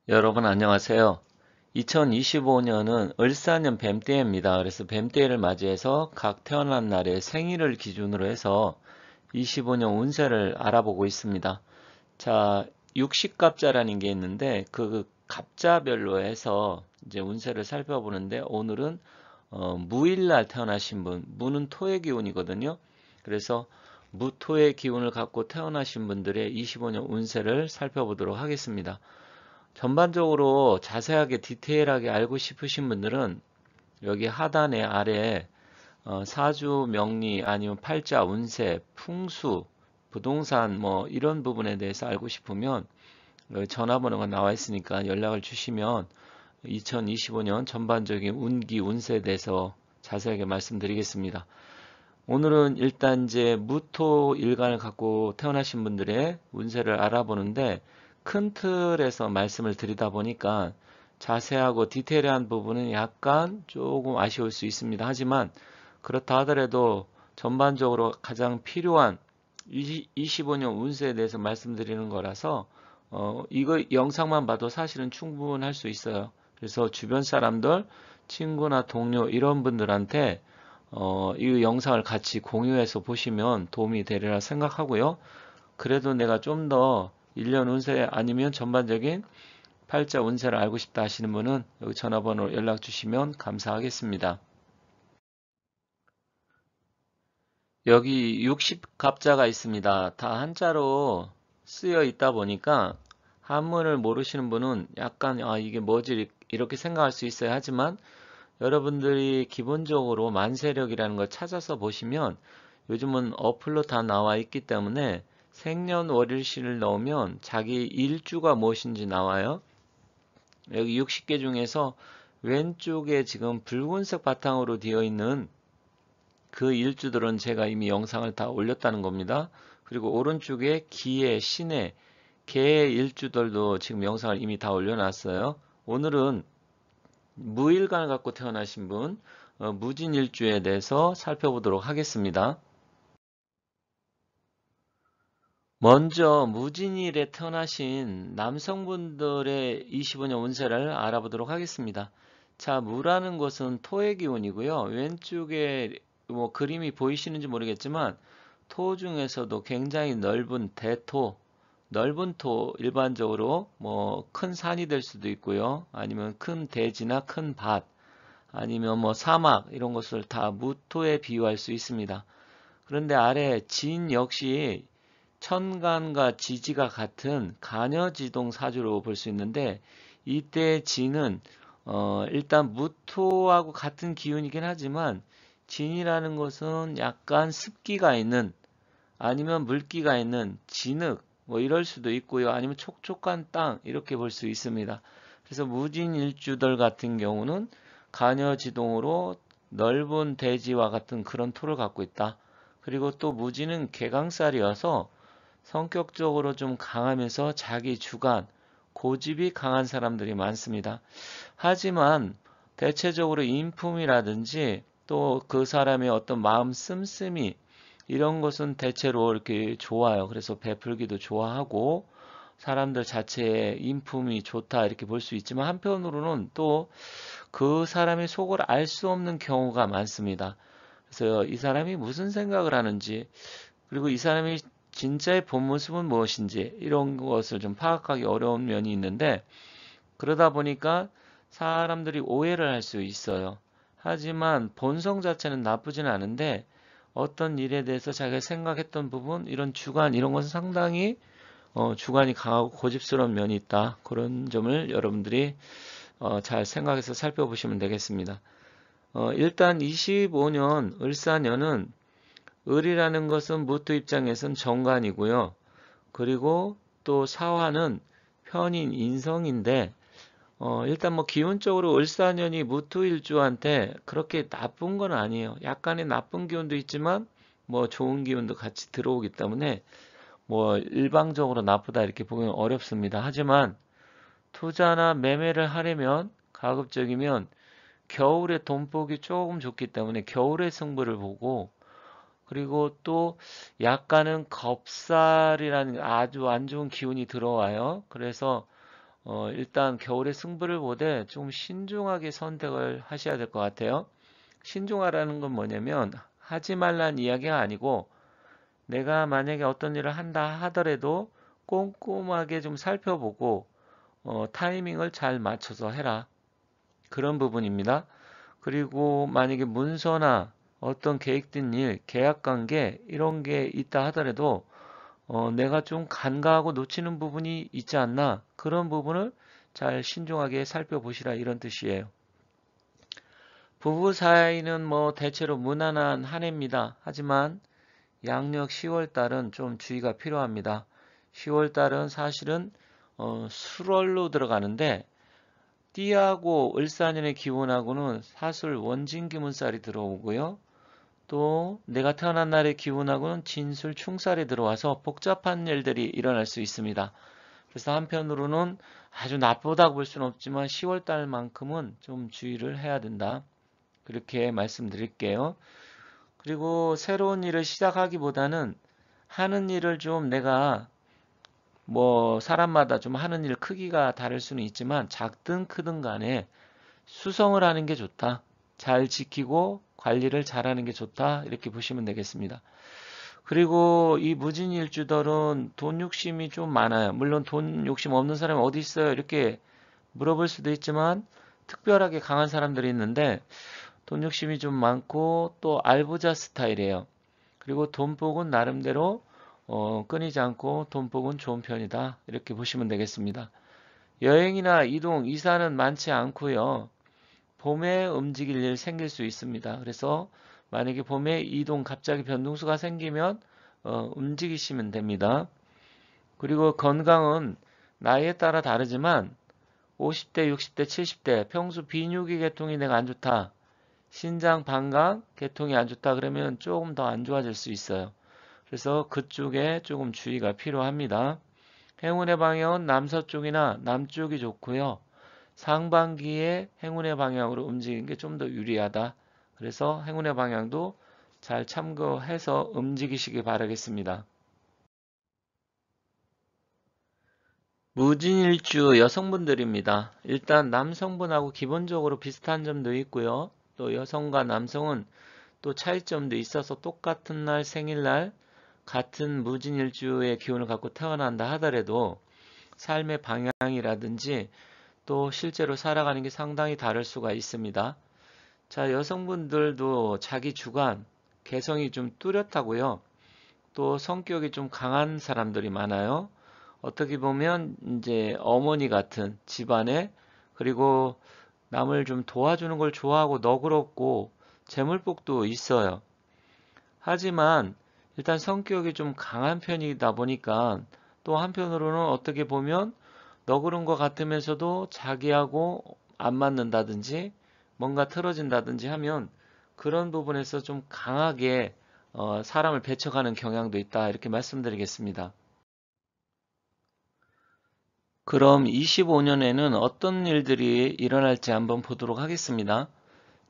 여러분 안녕하세요. 2025년은 을사년 뱀띠입니다. 그래서 뱀띠를 맞이해서 각 태어난 날의 생일을 기준으로 해서 25년 운세를 알아보고 있습니다. 자, 육식갑자라는 게 있는데 그 갑자별로 해서 이제 운세를 살펴보는데 오늘은 무일날 태어나신 분, 무는 토의 기운이거든요. 그래서 무토의 기운을 갖고 태어나신 분들의 25년 운세를 살펴보도록 하겠습니다. 전반적으로 자세하게 디테일하게 알고 싶으신 분들은 여기 하단에 아래 사주 명리 아니면 팔자 운세 풍수 부동산 뭐 이런 부분에 대해서 알고 싶으면 여기 전화번호가 나와 있으니까 연락을 주시면 2025년 전반적인 운기 운세에 대해서 자세하게 말씀드리겠습니다. 오늘은 일단 이제 무토 일간을 갖고 태어나신 분들의 운세를 알아보는데 큰 틀에서 말씀을 드리다 보니까 자세하고 디테일한 부분은 약간 조금 아쉬울 수 있습니다. 하지만 그렇다 하더라도 전반적으로 가장 필요한 25년 운세에 대해서 말씀드리는 거라서 이거 영상만 봐도 사실은 충분할 수 있어요. 그래서 주변 사람들, 친구나 동료 이런 분들한테 이 영상을 같이 공유해서 보시면 도움이 되리라 생각하고요. 그래도 내가 좀 더 1년 운세 아니면 전반적인 팔자 운세를 알고 싶다 하시는 분은 여기 전화번호로 연락 주시면 감사하겠습니다. 여기 60갑자가 있습니다. 다 한자로 쓰여 있다 보니까 한문을 모르시는 분은 약간 이게 뭐지 이렇게 생각할 수 있어요. 하지만 여러분들이 기본적으로 만세력이라는 걸 찾아서 보시면 요즘은 어플로 다 나와 있기 때문에 생년월일시를 넣으면 자기 일주가 무엇인지 나와요. 여기 60개 중에서 왼쪽에 지금 붉은색 바탕으로 되어 있는 그 일주들은 제가 이미 영상을 다 올렸다는 겁니다. 그리고 오른쪽에 기의, 신의, 개의 일주들도 지금 영상을 이미 다 올려놨어요. 오늘은 무일간을 갖고 태어나신 분, 무진일주에 대해서 살펴보도록 하겠습니다. 먼저 무진일에 태어나신 남성분들의 25년 운세를 알아보도록 하겠습니다. 자, 무라는 것은 토의 기운이고요. 왼쪽에 뭐 그림이 보이시는지 모르겠지만 토 중에서도 굉장히 넓은 대토, 넓은 토 일반적으로 뭐 큰 산이 될 수도 있고요. 아니면 큰 대지나 큰 밭, 아니면 뭐 사막 이런 것을 다 무토에 비유할 수 있습니다. 그런데 아래 진 역시 천간과 지지가 같은 간여지동 사주로 볼 수 있는데 이때 진은 일단 무토하고 같은 기운이긴 하지만 진이라는 것은 약간 습기가 있는 아니면 물기가 있는 진흙 뭐 이럴 수도 있고요. 아니면 촉촉한 땅 이렇게 볼 수 있습니다. 그래서 무진일주들 같은 경우는 간여지동으로 넓은 대지와 같은 그런 토를 갖고 있다. 그리고 또 무진은 개강살이어서 성격적으로 좀 강하면서 자기 주관, 고집이 강한 사람들이 많습니다. 하지만 대체적으로 인품이라든지 또 그 사람의 어떤 마음 씀씀이 이런 것은 대체로 이렇게 좋아요. 그래서 베풀기도 좋아하고 사람들 자체의 인품이 좋다 이렇게 볼 수 있지만 한편으로는 또 그 사람의 속을 알 수 없는 경우가 많습니다. 그래서 이 사람이 무슨 생각을 하는지 그리고 이 사람이 진짜의 본 모습은 무엇인지 이런 것을 좀 파악하기 어려운 면이 있는데 그러다 보니까 사람들이 오해를 할 수 있어요. 하지만 본성 자체는 나쁘진 않은데 어떤 일에 대해서 자기가 생각했던 부분, 이런 주관, 이런 것은 상당히 주관이 강하고 고집스러운 면이 있다. 그런 점을 여러분들이 잘 생각해서 살펴보시면 되겠습니다. 일단 25년 을사년은 을이라는 것은 무토 입장에선 정관이고요. 그리고 또 사화는 편인 인성인데 일단 뭐 기운적으로 을사년이 무토일주한테 그렇게 나쁜 건 아니에요. 약간의 나쁜 기운도 있지만 뭐 좋은 기운도 같이 들어오기 때문에 뭐 일방적으로 나쁘다 이렇게 보기는 어렵습니다. 하지만 투자나 매매를 하려면 가급적이면 겨울에 돈 보기 조금 좋기 때문에 겨울의 승부를 보고 그리고 또 약간은 겁살이라는 아주 안 좋은 기운이 들어와요. 그래서 일단 겨울에 승부를 보되 좀 신중하게 선택을 하셔야 될 것 같아요. 신중하라는 건 뭐냐면 하지 말란 이야기가 아니고 내가 만약에 어떤 일을 한다 하더라도 꼼꼼하게 좀 살펴보고 타이밍을 잘 맞춰서 해라. 그런 부분입니다. 그리고 만약에 문서나 어떤 계획된 일, 계약관계 이런 게 있다 하더라도 내가 좀 간과하고 놓치는 부분이 있지 않나 그런 부분을 잘 신중하게 살펴보시라 이런 뜻이에요. 부부 사이는 뭐 대체로 무난한 한 해입니다. 하지만 양력 10월 달은 좀 주의가 필요합니다. 10월 달은 사실은 술월로 들어가는데 띠하고 을사년의 기운하고는 사술 원진기문살이 들어오고요. 또 내가 태어난 날의 기운하고는 진술 충살이 들어와서 복잡한 일들이 일어날 수 있습니다. 그래서 한편으로는 아주 나쁘다고 볼 수는 없지만 10월 달만큼은 좀 주의를 해야 된다. 그렇게 말씀드릴게요. 그리고 새로운 일을 시작하기보다는 하는 일을 좀 내가 뭐 사람마다 좀 하는 일 크기가 다를 수는 있지만 작든 크든 간에 수성을 하는 게 좋다. 잘 지키고 관리를 잘하는 게 좋다. 이렇게 보시면 되겠습니다. 그리고 이 무진일주들은 돈 욕심이 좀 많아요. 물론 돈 욕심 없는 사람이 어디 있어요? 이렇게 물어볼 수도 있지만 특별하게 강한 사람들이 있는데 돈 욕심이 좀 많고 또 알부자 스타일이에요. 그리고 돈복은 나름대로 끊이지 않고 돈복은 좋은 편이다. 이렇게 보시면 되겠습니다. 여행이나 이동, 이사는 많지 않고요. 봄에 움직일 일 생길 수 있습니다. 그래서 만약에 봄에 이동 갑자기 변동수가 생기면 움직이시면 됩니다. 그리고 건강은 나이에 따라 다르지만 50대, 60대, 70대 평소 비뇨기 계통이 내가 안 좋다. 신장, 방광 계통이 안 좋다 그러면 조금 더 안 좋아질 수 있어요. 그래서 그쪽에 조금 주의가 필요합니다. 행운의 방향은 남서쪽이나 남쪽이 좋고요. 상반기에 행운의 방향으로 움직이는 게 좀 더 유리하다. 그래서 행운의 방향도 잘 참고해서 움직이시기 바라겠습니다. 무진일주 여성분들입니다. 일단 남성분하고 기본적으로 비슷한 점도 있고요. 또 여성과 남성은 또 차이점도 있어서 똑같은 날 생일날 같은 무진일주의 기운을 갖고 태어난다 하더라도 삶의 방향이라든지 또 실제로 살아가는 게 상당히 다를 수가 있습니다. 자, 여성분들도 자기 주관, 개성이 좀 뚜렷하고요. 또 성격이 좀 강한 사람들이 많아요. 어떻게 보면 이제 어머니 같은 집안에 그리고 남을 좀 도와주는 걸 좋아하고 너그럽고 재물복도 있어요. 하지만 일단 성격이 좀 강한 편이다 보니까 또 한편으로는 어떻게 보면 너그러운 것 같으면서도 자기하고 안 맞는다든지 뭔가 틀어진다든지 하면 그런 부분에서 좀 강하게 사람을 배척하는 경향도 있다 이렇게 말씀드리겠습니다. 그럼 25년에는 어떤 일들이 일어날지 한번 보도록 하겠습니다.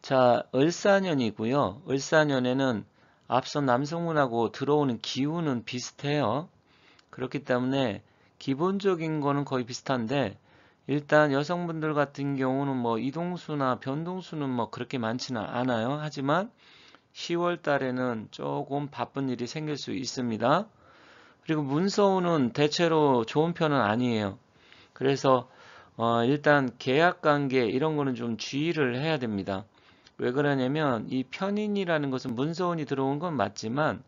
자, 을사년이고요. 을사년에는 앞선 남성분하고 들어오는 기운은 비슷해요. 그렇기 때문에 기본적인 거는 거의 비슷한데 일단 여성분들 같은 경우는 뭐 이동수나 변동수는 뭐 그렇게 많지는 않아요. 하지만 10월 달에는 조금 바쁜 일이 생길 수 있습니다. 그리고 문서운은 대체로 좋은 편은 아니에요. 그래서 일단 계약관계 이런 거는 좀 주의를 해야 됩니다. 왜 그러냐면 이 편인이라는 것은 문서운이 들어온 건 맞지만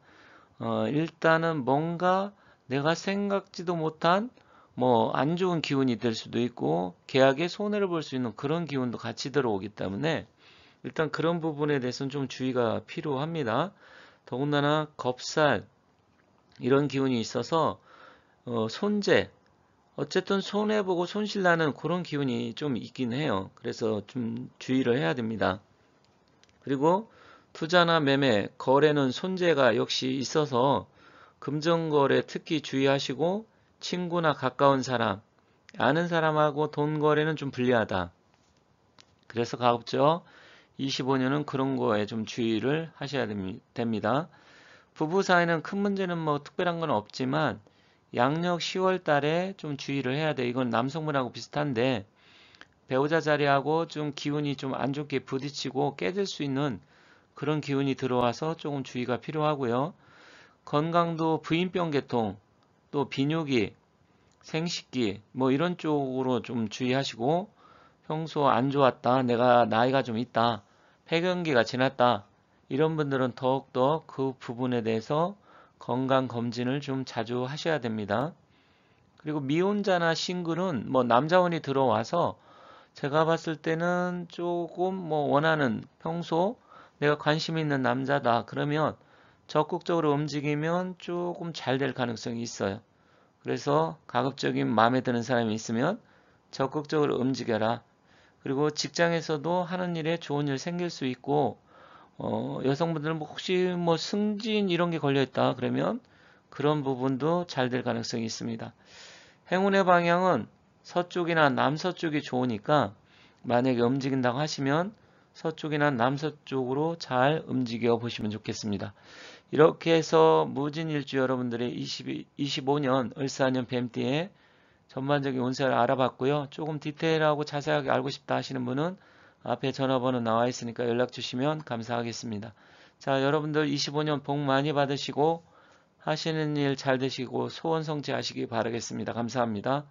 일단은 뭔가 내가 생각지도 못한 뭐 안 좋은 기운이 될 수도 있고 계약에 손해를 볼 수 있는 그런 기운도 같이 들어오기 때문에 일단 그런 부분에 대해서는 좀 주의가 필요합니다. 더군다나 겁살 이런 기운이 있어서 손재 어쨌든 손해보고 손실나는 그런 기운이 좀 있긴 해요. 그래서 좀 주의를 해야 됩니다. 그리고 투자나 매매, 거래는 손재가 역시 있어서 금전거래 특히 주의하시고 친구나 가까운 사람, 아는 사람하고 돈 거래는 좀 불리하다. 그래서 가급적 25년은 그런 거에 좀 주의를 하셔야 됩니다. 부부 사이는 큰 문제는 뭐 특별한 건 없지만 양력 10월 달에 좀 주의를 해야 돼. 이건 남성분하고 비슷한데 배우자 자리하고 좀 기운이 좀 안 좋게 부딪히고 깨질 수 있는 그런 기운이 들어와서 조금 주의가 필요하고요. 건강도 부인병 계통, 또 비뇨기, 생식기 뭐 이런 쪽으로 좀 주의하시고 평소 안 좋았다, 내가 나이가 좀 있다, 폐경기가 지났다 이런 분들은 더욱더 그 부분에 대해서 건강검진을 좀 자주 하셔야 됩니다. 그리고 미혼자나 싱글은 뭐 남자원이 들어와서 제가 봤을 때는 조금 뭐 원하는 평소 내가 관심 있는 남자다 그러면 적극적으로 움직이면 조금 잘 될 가능성이 있어요. 그래서 가급적인 마음에 드는 사람이 있으면 적극적으로 움직여라. 그리고 직장에서도 하는 일에 좋은 일 생길 수 있고 여성분들은 뭐 혹시 뭐 승진 이런 게 걸려 있다 그러면 그런 부분도 잘 될 가능성이 있습니다. 행운의 방향은 서쪽이나 남서쪽이 좋으니까 만약에 움직인다고 하시면 서쪽이나 남서쪽으로 잘 움직여 보시면 좋겠습니다. 이렇게 해서 무진일주 여러분들의 25년 을사년 뱀띠의 전반적인 운세를 알아봤고요. 조금 디테일하고 자세하게 알고 싶다 하시는 분은 앞에 전화번호 나와 있으니까 연락 주시면 감사하겠습니다. 자, 여러분들 25년 복 많이 받으시고 하시는 일 잘 되시고 소원 성취하시기 바라겠습니다. 감사합니다.